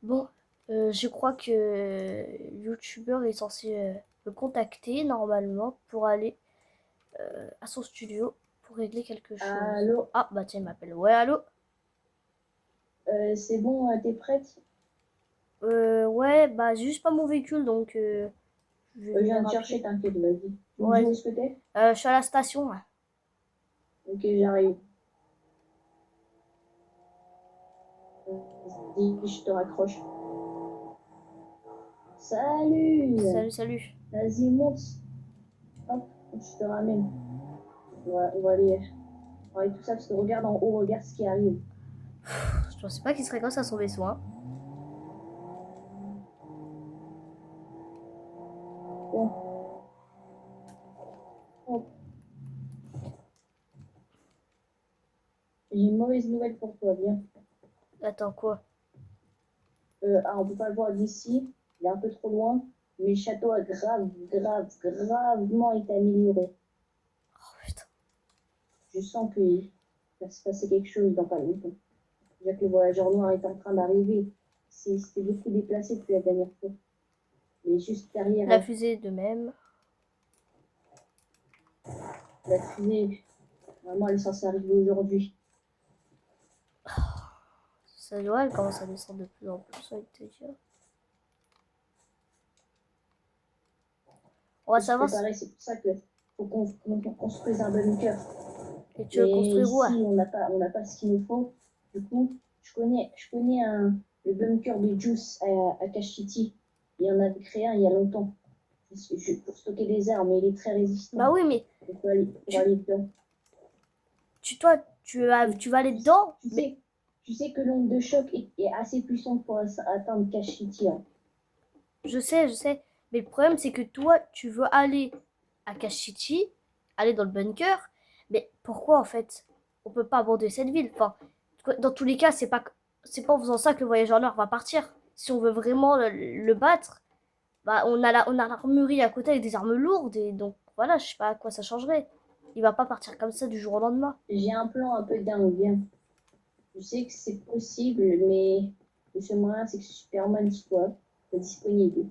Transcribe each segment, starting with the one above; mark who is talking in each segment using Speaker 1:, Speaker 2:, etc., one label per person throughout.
Speaker 1: Bon, je crois que YouTuber est censé me contacter normalement pour aller à son studio pour régler quelque chose.
Speaker 2: Allô,
Speaker 1: Ah, bah tiens, il m'appelle. Ouais, allô?
Speaker 2: c'est bon, t'es prête?
Speaker 1: Ouais, bah j'ai juste pas mon véhicule donc je vais
Speaker 2: Je viens
Speaker 1: venir
Speaker 2: de chercher,
Speaker 1: après.
Speaker 2: t'inquiète, vas-y. Tu me dis où
Speaker 1: Vas-y.
Speaker 2: est-ce que t'es?
Speaker 1: Je suis à la station, là.
Speaker 2: Ok, j'arrive. Vas-y, je te raccroche. Salut!
Speaker 1: Salut, salut.
Speaker 2: Vas-y, monte. Hop, je te ramène. On va aller tout ça parce que regarde en haut, regarde ce qui arrive.
Speaker 1: Je pensais pas qu'il serait comme ça son vaisseau, hein.
Speaker 2: Bon, hop. J'ai une mauvaise nouvelle pour toi, viens.
Speaker 1: Attends, quoi?
Speaker 2: On peut pas le voir d'ici, il est un peu trop loin, mais le château a gravement été amélioré.
Speaker 1: Oh putain.
Speaker 2: Je sens qu'il va se passer quelque chose dans pas longtemps. Déjà que le voyageur noir est en train d'arriver. C'était beaucoup déplacé depuis la dernière fois. Il est juste derrière
Speaker 1: La fusée de même.
Speaker 2: la fusée. Vraiment, elle est censée arriver aujourd'hui.
Speaker 1: Ça doit, elle commence à descendre de plus en plus, avec te dire. On va
Speaker 2: Il faut se
Speaker 1: savoir.
Speaker 2: préparer, c'est pour ça que faut qu'on construise un bunker.
Speaker 1: Et tu veux
Speaker 2: Mais
Speaker 1: construire où?
Speaker 2: ici, on n'a pas ce qu'il nous faut. Du coup, je connais le bunker de Juice à Kashiti. Il en avait créé un il y a longtemps. Pour stocker des armes, et il est très résistant.
Speaker 1: Bah oui, mais
Speaker 2: On peut aller, on va
Speaker 1: tu,
Speaker 2: aller dedans.
Speaker 1: toi,
Speaker 2: Et
Speaker 1: tu vas aller
Speaker 2: tu,
Speaker 1: dedans,
Speaker 2: tu
Speaker 1: mais
Speaker 2: sais, tu sais que l'onde de choc est assez puissante pour atteindre Kashiti, hein.
Speaker 1: je sais. Mais le problème, c'est que toi, tu veux aller à Kashichi, aller dans le bunker. Mais pourquoi, en fait, on peut pas aborder cette ville? Enfin, dans tous les cas, c'est pas en faisant ça que le voyageur noir va partir. Si on veut vraiment le battre, bah, on a l'armurerie à côté avec des armes lourdes. Et donc, voilà, je sais pas à quoi ça changerait. Il va pas partir comme ça du jour au lendemain.
Speaker 2: J'ai un plan un peu dingue, viens. Je sais que c'est possible, mais le seul moyen, c'est que Superman soit disponible.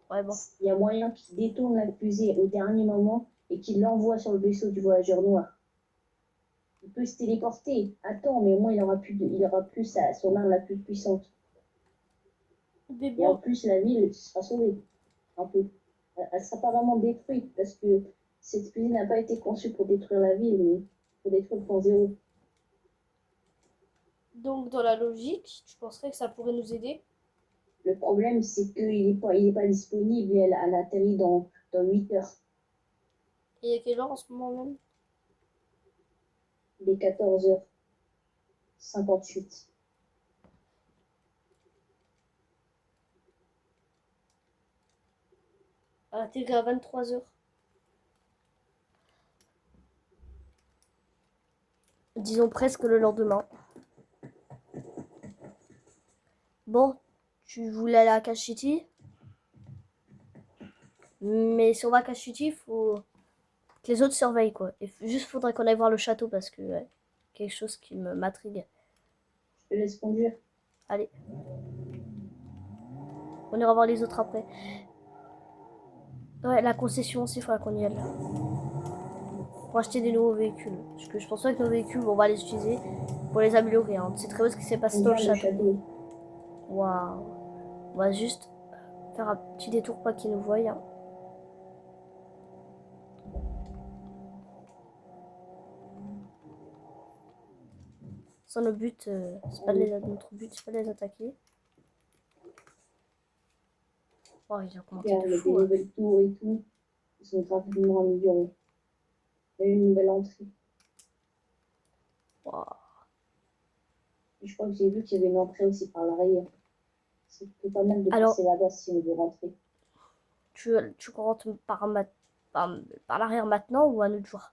Speaker 1: Ouais, bon.
Speaker 2: Il y a moyen qu'il détourne la fusée au dernier moment et qu'il l'envoie sur le vaisseau du voyageur noir. Il peut se téléporter. Attends, mais au moins il aura plus son arme la plus puissante.
Speaker 1: Mais
Speaker 2: Et en
Speaker 1: bon,
Speaker 2: plus, la ville sera sauvée. Un peu. Elle sera pas vraiment détruite parce que cette fusée n'a pas été conçue pour détruire la ville, mais pour détruire le point zéro.
Speaker 1: donc dans la logique, tu penserais que ça pourrait nous aider?
Speaker 2: Le problème, c'est qu'il est pas disponible et elle atterrit dans 8 heures.
Speaker 1: Et il y a quelle heure en ce moment même?
Speaker 2: Il est 14h58.
Speaker 1: À atterrir à 23 heures. Disons presque le lendemain. Bon, tu voulais aller à Kashiti, mais si on va à Kashiti, faut que les autres surveillent quoi. Et juste faudrait qu'on aille voir le château parce que ouais, quelque chose qui me m'intrigue.
Speaker 2: Je te laisse conduire.
Speaker 1: Allez, on ira voir les autres après. Ouais, la concession aussi, il faudra qu'on y aille. Pour acheter des nouveaux véhicules. Parce que je pense pas que nos véhicules, on va les utiliser pour les améliorer. Hein. C'est très bien ce qui s'est passé dans le
Speaker 2: Regarde le
Speaker 1: château.
Speaker 2: château.
Speaker 1: Waouh. On va juste faire un petit détour, pas qu'ils nous voient. Hein. Sans le but, c'est pas de notre but, c'est pas de les attaquer. Oh, il a augmenté de
Speaker 2: Regarde, il y a des
Speaker 1: fou. Hein.
Speaker 2: nouvelles tours et tout. Ils sont graphiquement améliorés. Il y a eu une nouvelle entrée.
Speaker 1: Wow.
Speaker 2: Et je crois que j'ai vu qu'il y avait une entrée aussi par l'arrière. C'est plutôt pas mal de
Speaker 1: Alors,
Speaker 2: passer là-bas si on veut rentrer.
Speaker 1: tu rentres par, par l'arrière maintenant ou un autre jour?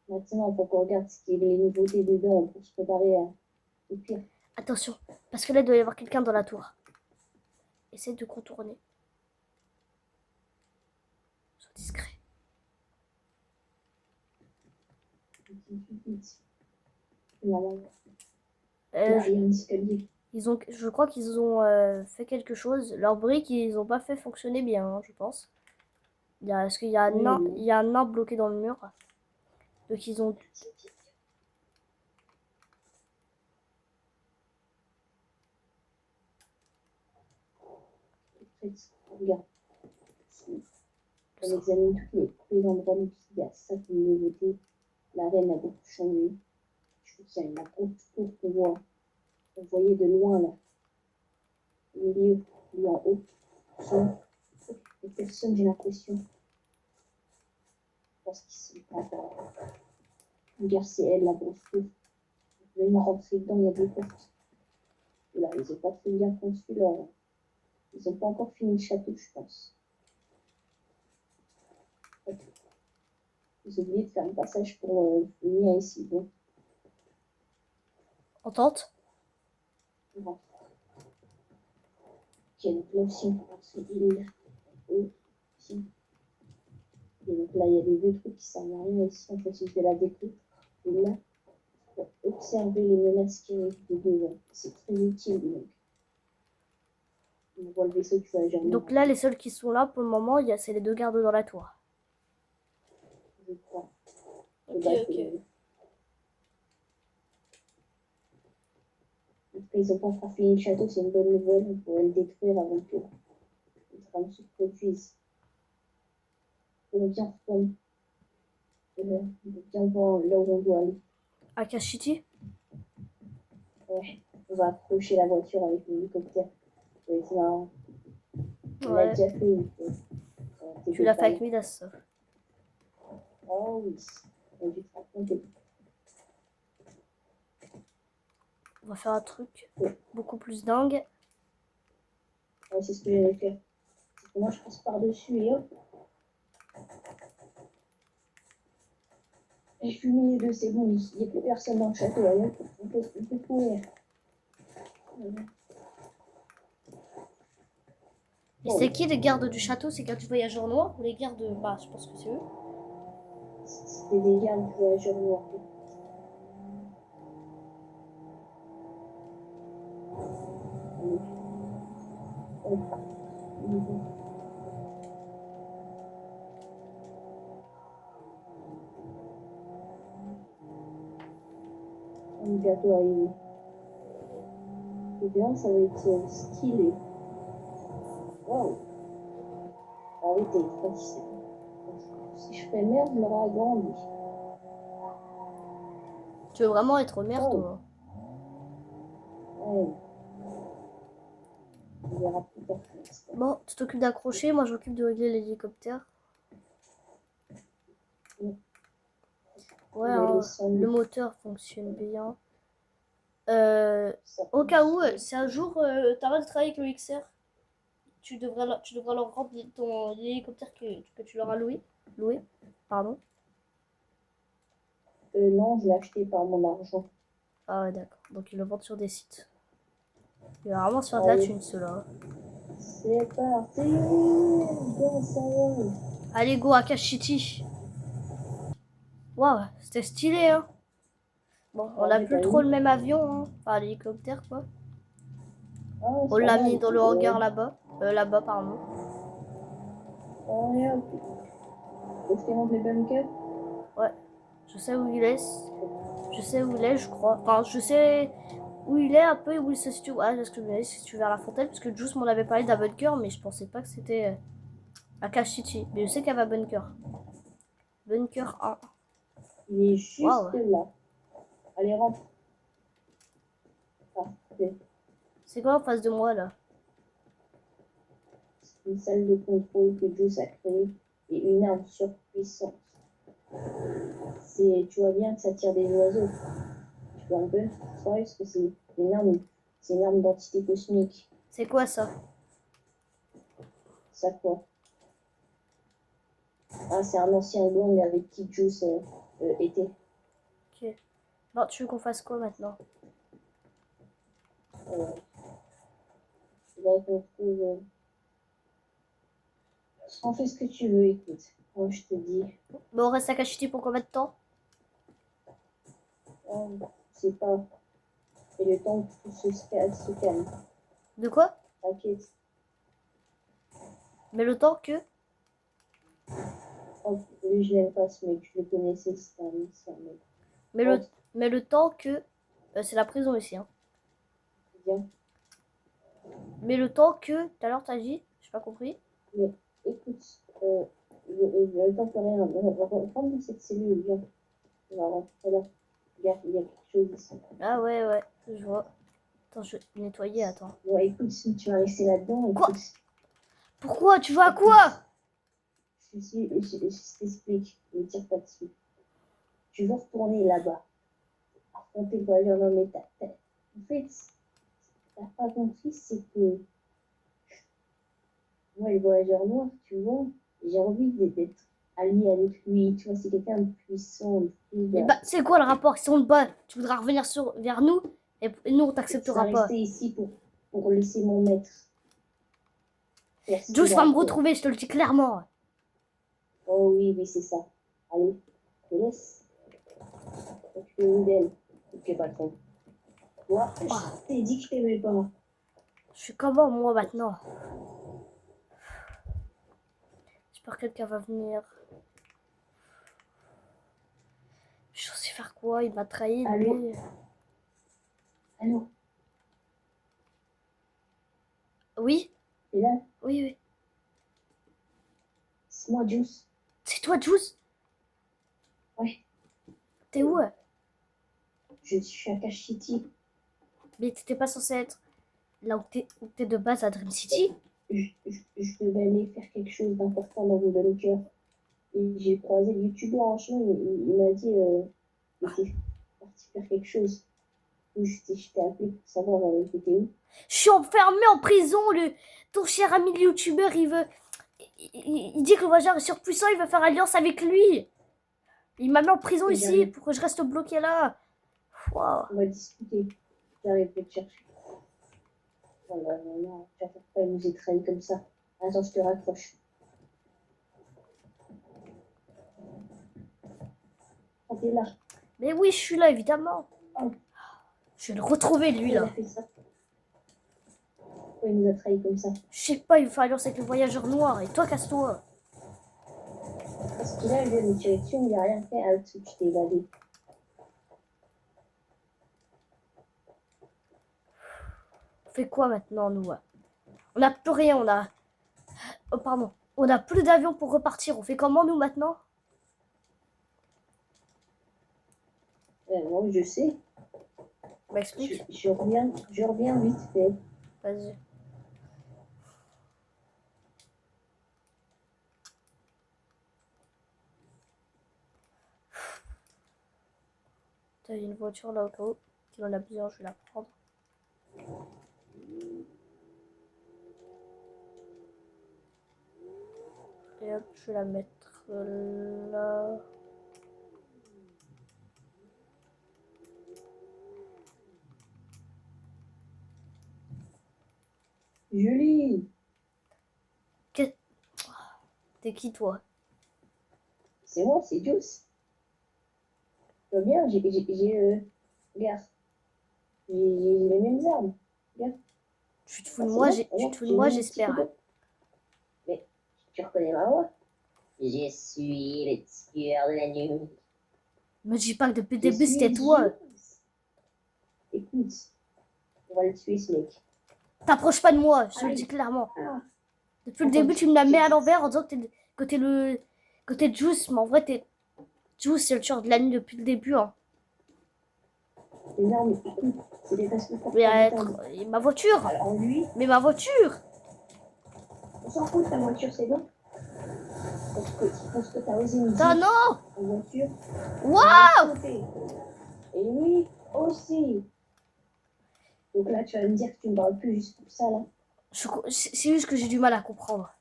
Speaker 2: Maintenant, il faut qu'on regarde ce qui est les nouveautés dedans pour se préparer au pire.
Speaker 1: Attention, parce que là, il doit y avoir quelqu'un dans la tour. Essaye de contourner. Sois discret.
Speaker 2: Là,
Speaker 1: Euh,
Speaker 2: il y a un escalier.
Speaker 1: Je crois qu'ils ont fait quelque chose. Leurs briques, ils ont pas fait fonctionner bien, hein, je pense. Parce qu'il y a
Speaker 2: Oui,
Speaker 1: il y a un nain bloqué dans le mur. Donc ils ont.
Speaker 2: Regarde, on examine tous les endroits où il y a ça qui est une nouveauté. L'arène a beaucoup changé. Je trouve qu'il y a une grosse tour qu'on voit. Vous voyez de loin là, au milieu, lui en haut. Les personnes, j'ai l'impression, je pense qu'ils sont pas. Regarde, c'est elle, la grosse tour. Vous pouvez me rentrer dedans, il y a deux portes. Et là, ils n'ont pas très bien conçu leur. Ils n'ont pas encore fini le château, je pense. Ils ont oublié de faire un passage pour venir ici. Donc,
Speaker 1: En tente.
Speaker 2: on rentre. Ok, donc là aussi, on pense il ici. Et donc là, il y a des vieux trucs qui servent à rien ici. En fait, c'est de la déco. Et là, pour observer les menaces qui arrivent de devant. C'est très utile. Donc, on voit le vaisseau qui va jamais.
Speaker 1: Donc là, les seuls qui sont là pour le moment, c'est les deux gardes dans la tour.
Speaker 2: Je crois.
Speaker 1: Ok,
Speaker 2: Bah,
Speaker 1: ok.
Speaker 2: En tout cas, ils n'ont pas encore fini le château, c'est une bonne nouvelle. On pourrait le détruire avant que les drames se produisent. On bien retourne. Bien voir là où on doit aller.
Speaker 1: À Kashiti.
Speaker 2: Ouais. On va approcher la voiture avec l'hélicoptère. C'est marrant. On l'a
Speaker 1: Ouais.
Speaker 2: déjà fait une fois.
Speaker 1: Tu l'as fait avec Midas.
Speaker 2: Oh oui. On a dû te raconter.
Speaker 1: On va faire un truc beaucoup plus dingue.
Speaker 2: Ouais, c'est ce que j'allais faire. Moi, je passe par-dessus et hop. Et je suis au milieu de c'est bon, il n'y a plus personne dans le château. Allez, on peut courir.
Speaker 1: Et c'est qui les gardes du château? C'est gardes du voyageur noir ou les gardes. Bah, je pense que c'est eux.
Speaker 2: C'était des gardes du voyageur noir. On est bientôt arrivé. Et bien, ça va être stylé. Waouh! Arrêtez, fatigué. Si je fais merde, je l'aurai agrandi.
Speaker 1: Tu veux vraiment être merde,
Speaker 2: Waouh!
Speaker 1: toi?
Speaker 2: Ouais. On verra plus tard.
Speaker 1: Bon, tu t'occupes d'accrocher, moi je m'occupe de régler l'hélicoptère. Ouais, hein, le moteur fonctionne bien. Au cas où, si un jour t'arrêtes de travailler avec le XR, tu devras leur rendre l'hélicoptère que tu leur as loué. Pardon.
Speaker 2: Non, je l'ai acheté par mon argent.
Speaker 1: Ah ouais, d'accord. Donc ils le vendent sur des sites. Il va vraiment se faire de la thune, ceux-là.
Speaker 2: C'est parti! Bien, ça va.
Speaker 1: Allez, go à Kashiti. Waouh, c'était stylé, hein. Bon, on n'a plus trop le même avion, hein. Enfin, l'hélicoptère, quoi.
Speaker 2: Ah,
Speaker 1: On l'a mis dans le hangar là-bas. Là-bas, pardon.
Speaker 2: Oh, regarde. Faut que je te montre les bunkers.
Speaker 1: Ouais. Je sais où il est. Je sais où il est, je crois. Enfin, je sais où il est un peu et où il se situe. Ouais, parce que je me disais, si tu vers la fontaine, parce que Juice m'en avait parlé d'un bunker, mais je pensais pas que c'était à Kashiti. Mais je sais qu'il y avait un bunker. Bunker 1.
Speaker 2: Il est juste
Speaker 1: Waouh.
Speaker 2: là. Allez, rentre. Parfait.
Speaker 1: C'est quoi en face de moi, là?
Speaker 2: C'est une salle de contrôle que Juice a créée et une arme surpuissante. Tu vois bien que ça tire des oiseaux. Tu vois un peu? C'est vrai, parce que c'est une arme d'entité cosmique.
Speaker 1: C'est quoi ça?
Speaker 2: Ça quoi? Ah, c'est un ancien gang avec qui Juice était.
Speaker 1: Ok. Bon, tu veux qu'on fasse quoi maintenant?
Speaker 2: Faudrait qu'on trouve. On fait ce que tu veux, écoute. Moi, je te dis.
Speaker 1: Bon, on reste à Kashiti pour combien de temps?
Speaker 2: C'est pas. Et le temps que tout se calme.
Speaker 1: De quoi?
Speaker 2: T'inquiète.
Speaker 1: Mais le temps que...
Speaker 2: Oh, lui, je l'aime pas ce mec. Je le connaissais, c'est un mec.
Speaker 1: Mais
Speaker 2: Oh,
Speaker 1: le temps que... c'est la prison ici, hein.
Speaker 2: c'est bien.
Speaker 1: Mais le temps que... Tout à l'heure, t'as dit? J'ai pas compris.
Speaker 2: Mais écoute, le temps que rien. On va reprendre dans cette cellule, viens. On va rentrer là. Regarde, il y a quelque chose ici.
Speaker 1: Ah ouais, je vois. Attends, je vais nettoyer, attends.
Speaker 2: Bon, écoute, si tu vas rester là-dedans,
Speaker 1: Quoi?
Speaker 2: écoute.
Speaker 1: Pourquoi? Tu vas à quoi?
Speaker 2: Je t'explique, ne tire pas dessus. Tu veux retourner là-bas, affronter le voyageur, non mais en fait, t'as pas compris, c'est que moi, le voyageur noir, tu vois, j'ai envie d'être allié avec lui, tu vois, c'est quelqu'un de puissant, de plus,
Speaker 1: Mais bah, c'est quoi le rapport? Si on te bat, tu voudras revenir vers nous et nous, on
Speaker 2: tu
Speaker 1: t'acceptera
Speaker 2: vas
Speaker 1: pas.
Speaker 2: rester ici pour laisser mon maître faire ce
Speaker 1: Jules
Speaker 2: qu'il a
Speaker 1: va
Speaker 2: à
Speaker 1: me
Speaker 2: faire.
Speaker 1: retrouver, je te le dis clairement.
Speaker 2: Oh oui, oui, c'est ça. Allez, je te laisse. Occupe-vous d'elle. Ok, patron. Moi,
Speaker 1: Oh,
Speaker 2: je t'ai dit que je t'aimais pas.
Speaker 1: je suis comment, moi, maintenant? J'espère que quelqu'un va venir. Je suis censé faire quoi? Il m'a trahi,
Speaker 2: Allô?
Speaker 1: lui.
Speaker 2: Allô?
Speaker 1: Oui?
Speaker 2: Et là,
Speaker 1: Oui.
Speaker 2: c'est moi, Juice.
Speaker 1: C'est toi, Jules?
Speaker 2: Ouais,
Speaker 1: T'es où?
Speaker 2: je suis à Cache City.
Speaker 1: Mais t'étais pas censé être là où t'es de base à Dream City?
Speaker 2: Je devais aller faire quelque chose d'important dans vos bunkers. Et j'ai croisé le youtubeur en chemin. Il m'a dit qu'il était parti faire quelque chose. Donc, je t'ai appelé pour savoir t'étais où.
Speaker 1: Je suis enfermé en prison, ton cher ami le youtubeur, il veut... Il dit que le voyageur est surpuissant, il veut faire alliance avec lui. Il m'a mis en prison
Speaker 2: Et
Speaker 1: ici
Speaker 2: j'arrive,
Speaker 1: pour que je reste bloqué là. Wow.
Speaker 2: on va discuter. J'arrive de te chercher. Oh là là là, tu vas faire pas, il nous est trahi comme ça. Attends, je te raccroche. Oh, t'es là.
Speaker 1: Mais oui, je suis là, évidemment.
Speaker 2: Oh,
Speaker 1: Je vais le retrouver, lui,
Speaker 2: il a
Speaker 1: là.
Speaker 2: fait ça. Pourquoi il nous a trahi comme ça?
Speaker 1: Je sais pas, il me fait alliance avec le voyageur noir. Et toi, casse-toi.
Speaker 2: Parce que là, il vient me tirer dessus, il n'a rien fait. Ah, tu t'es évadé.
Speaker 1: On fait quoi maintenant, nous? On n'a plus rien, on a... Oh, pardon. On n'a plus d'avion pour repartir. On fait comment, nous, maintenant?
Speaker 2: Moi, je sais.
Speaker 1: M'explique.
Speaker 2: Je reviens vite fait.
Speaker 1: Vas-y. T'as une voiture là au cas où. S'il en a besoin, je vais la prendre. Et hop, je vais la mettre là.
Speaker 2: Julie,
Speaker 1: T'es qui, toi?
Speaker 2: c'est moi, c'est Juice. Tu vas bien, regarde, j'ai les mêmes armes. Regarde.
Speaker 1: Tu te fous
Speaker 2: Ah,
Speaker 1: de
Speaker 2: c'est
Speaker 1: moi,
Speaker 2: bon,
Speaker 1: tu te fous de
Speaker 2: j'ai
Speaker 1: moi,
Speaker 2: mis mon petit
Speaker 1: j'espère.
Speaker 2: couteau. Mais tu reconnais ma voix? Je suis le tueur de la nuit.
Speaker 1: Me dis pas que depuis le
Speaker 2: Je
Speaker 1: début, c'était
Speaker 2: suis
Speaker 1: toi.
Speaker 2: Juice. Écoute, on va le tuer, ce mec.
Speaker 1: T'approches pas de moi, je te le
Speaker 2: Allez.
Speaker 1: dis clairement.
Speaker 2: Ah,
Speaker 1: Depuis le début, tu me la mets à l'envers en disant que t'es Juice. Mais en vrai, t'es Juice, c'est le tueur de la nuit depuis le début. Hein.
Speaker 2: non, mais écoute, c'était parce que
Speaker 1: Mais
Speaker 2: t'as
Speaker 1: ma voiture.
Speaker 2: Alors lui,
Speaker 1: Mais ma voiture.
Speaker 2: on s'en fout de ta voiture, c'est bon? Parce que t'as osé me
Speaker 1: Ah
Speaker 2: dire
Speaker 1: non.
Speaker 2: en voiture.
Speaker 1: Waouh.
Speaker 2: Et lui aussi. Donc là, tu vas me dire que tu me parles plus juste pour ça, là.
Speaker 1: C'est juste que j'ai du mal à comprendre.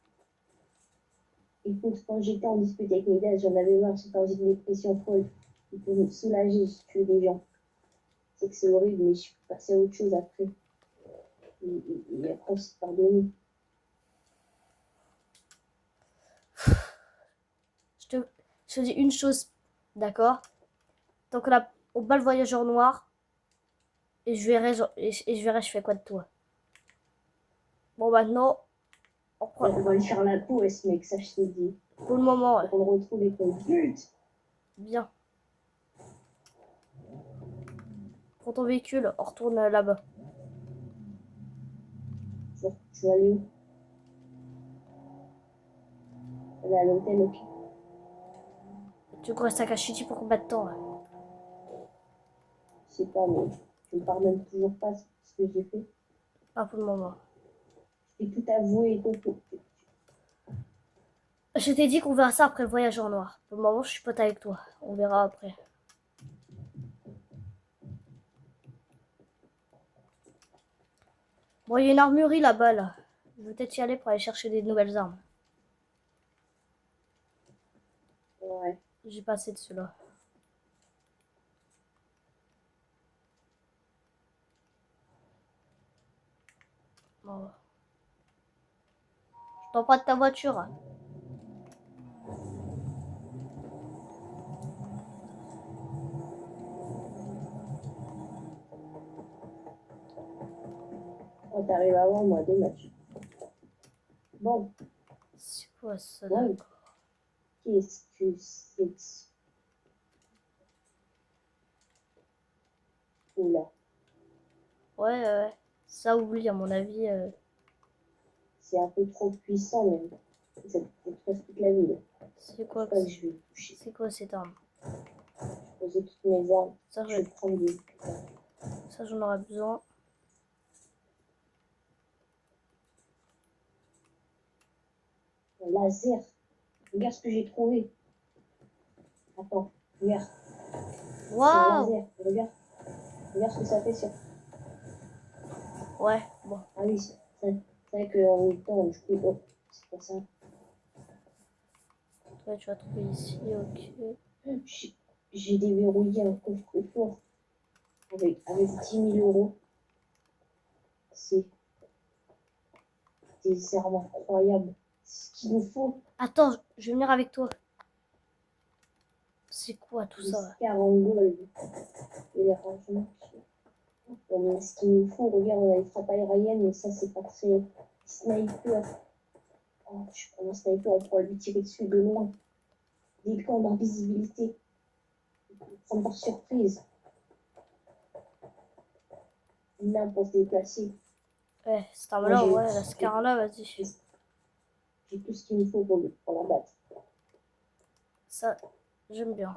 Speaker 2: Écoute, quand j'étais en dispute avec mes dads, j'en avais marre, j'étais dans une dépression folle. Il faut me soulager, je tuer des gens. C'est que c'est horrible, mais je suis passée à autre chose après. Et après, on s'est pardonné.
Speaker 1: Je te dis une chose, d'accord? Donc là, on bat le voyageur noir. Et je verrai, je fais quoi de toi. Bon, maintenant, on
Speaker 2: On
Speaker 1: prend...
Speaker 2: va lui faire la peau, ce mec, ça je te dis.
Speaker 1: Pour le moment, ouais.
Speaker 2: On le retrouve et qu'on bute.
Speaker 1: Bien. Prends ton véhicule, on retourne là-bas.
Speaker 2: Tu vas aller où? Elle est à l'hôtel, ok.
Speaker 1: Tu restes à Kashiti pour combien de temps là?
Speaker 2: Je sais pas, mais tu me pardonnes toujours pas ce que j'ai fait.
Speaker 1: Pas pour le moment.
Speaker 2: Je t'ai tout avoué et tout.
Speaker 1: Je t'ai dit qu'on verra ça après le voyage en noir. Pour le moment, je suis pote avec toi. On verra après. Bon, il y a une armurerie là-bas, là. Je vais peut-être y aller pour aller chercher des nouvelles armes.
Speaker 2: Ouais.
Speaker 1: J'ai passé de cela. Bon. Je t'emprunte ta voiture.
Speaker 2: Oh, t'arrives avant moi, deux matchs. Bon,
Speaker 1: C'est quoi ça,
Speaker 2: bon.
Speaker 1: d'accord?
Speaker 2: Qu'est-ce que c'est? Oula,
Speaker 1: Ouais, ouais. Ça, oublie, à mon avis.
Speaker 2: c'est un peu trop puissant même. Ça te détruit toute la ville.
Speaker 1: C'est
Speaker 2: Je
Speaker 1: quoi
Speaker 2: sais pas que je vais le toucher.
Speaker 1: c'est quoi cette arme?
Speaker 2: Je vais poser toutes mes armes.
Speaker 1: Ça,
Speaker 2: Je vais prendre des...
Speaker 1: ça j'en aurais besoin.
Speaker 2: Un laser. Regarde ce que j'ai trouvé. Attends, regarde. C'est un
Speaker 1: Waouh!
Speaker 2: laser. Regarde. Regarde ce que ça fait sur...
Speaker 1: Ouais, bon.
Speaker 2: Ah oui, c'est vrai qu'en même temps, je peux... Oh, c'est pas ça.
Speaker 1: Toi, tu vas trouver ici, ok.
Speaker 2: J'ai déverrouillé un coffre-fort avec 10 000 euros. C'est des armes incroyables. C'est ce qu'il nous faut.
Speaker 1: Attends, je vais venir avec toi. C'est quoi tout
Speaker 2: Des
Speaker 1: ça?
Speaker 2: scars en gold. Et les rangements. Bon, mais ce qu'il nous faut, regarde, on a les frappes aériennes, mais ça, c'est pas très sniper. Oh, je prends un sniper, on pourra lui tirer dessus de loin. Des camps d'invisibilité. Prendre par surprise. Une arme pour se déplacer.
Speaker 1: Ouais, cette
Speaker 2: Moi,
Speaker 1: arme-là, ouais, la Scar-là, vas-y.
Speaker 2: j'ai tout ce qu'il me faut pour la battre.
Speaker 1: Ça, j'aime bien.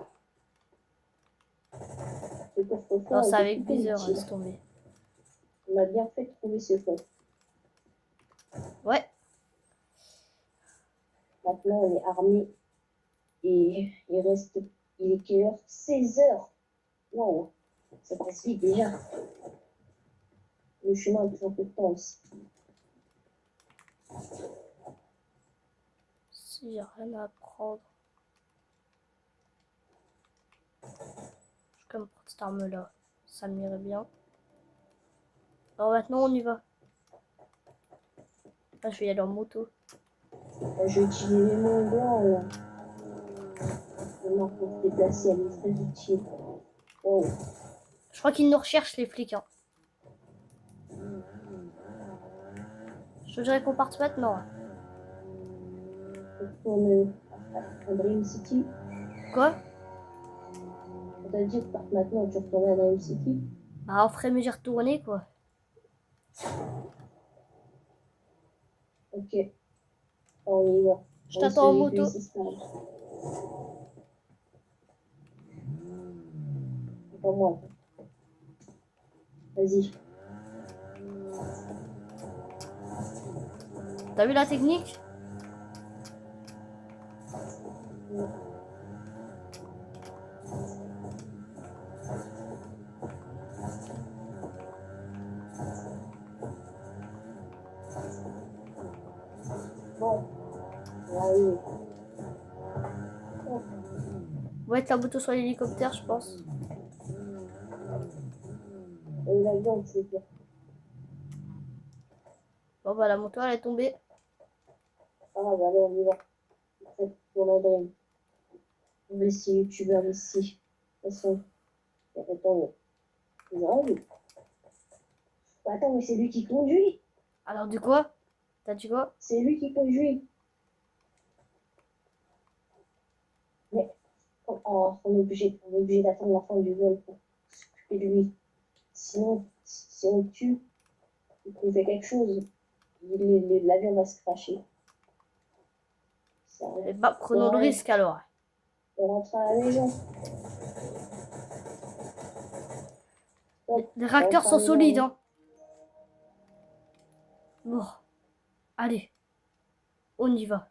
Speaker 2: Ce coffre-fort,
Speaker 1: Non, c'est
Speaker 2: était
Speaker 1: avec
Speaker 2: plutôt
Speaker 1: viseur,
Speaker 2: utile.
Speaker 1: laisse tomber.
Speaker 2: On a bien fait de trouver ce coffre.
Speaker 1: Ouais,
Speaker 2: Maintenant, on est armé et il est quelle heure? 16 heures. Waouh, ça passe vite déjà. Le chemin a pris un peu de temps aussi.
Speaker 1: si j'ai rien à prendre. Je vais quand même prendre cette arme-là. Ça m'irait bien. Alors maintenant, on y va. Là, je vais y aller en moto.
Speaker 2: Je vais utiliser les mains blancs là. Maintenant, pour se déplacer, elle est très utile. Wow.
Speaker 1: Je crois qu'ils nous recherchent, les flics. Hein. Je dirais qu'on parte maintenant. Hein.
Speaker 2: On retourne à Dream City.
Speaker 1: Quoi?
Speaker 2: On t'a dit que parte maintenant, tu retournes à Dream City.
Speaker 1: Bah, on ferait mieux d'y retourner, quoi.
Speaker 2: Ok, on y va.
Speaker 1: Je t'attends en moto.
Speaker 2: C'est pas moi. Vas-y.
Speaker 1: T'as vu la technique?
Speaker 2: Bon, on va arriver. Oh,
Speaker 1: On va être la moto sur l'hélicoptère, je pense.
Speaker 2: l'avion, c'est bien.
Speaker 1: Bon, bah, la moto, elle est tombée.
Speaker 2: Ah, bah allez, on y va. Prête pour la Dream. On va essayer YouTubeur ici. De toute façon, attends, mais j'arrive. Attends, mais c'est lui qui conduit.
Speaker 1: Alors du quoi? T'as dit quoi?
Speaker 2: C'est lui qui conduit. Mais on est obligé d'attendre la fin du vol pour s'occuper de lui. Sinon, si on le tue, il qu'on fait quelque chose, l'avion va se cracher. Ça,
Speaker 1: Eh bah, prenons
Speaker 2: bon,
Speaker 1: le
Speaker 2: allez,
Speaker 1: risque alors.
Speaker 2: on rentre à la maison. Stop,
Speaker 1: Les
Speaker 2: on
Speaker 1: réacteurs
Speaker 2: rentre à
Speaker 1: sont
Speaker 2: la
Speaker 1: solides,
Speaker 2: maison.
Speaker 1: hein. Bon, allez, on y va.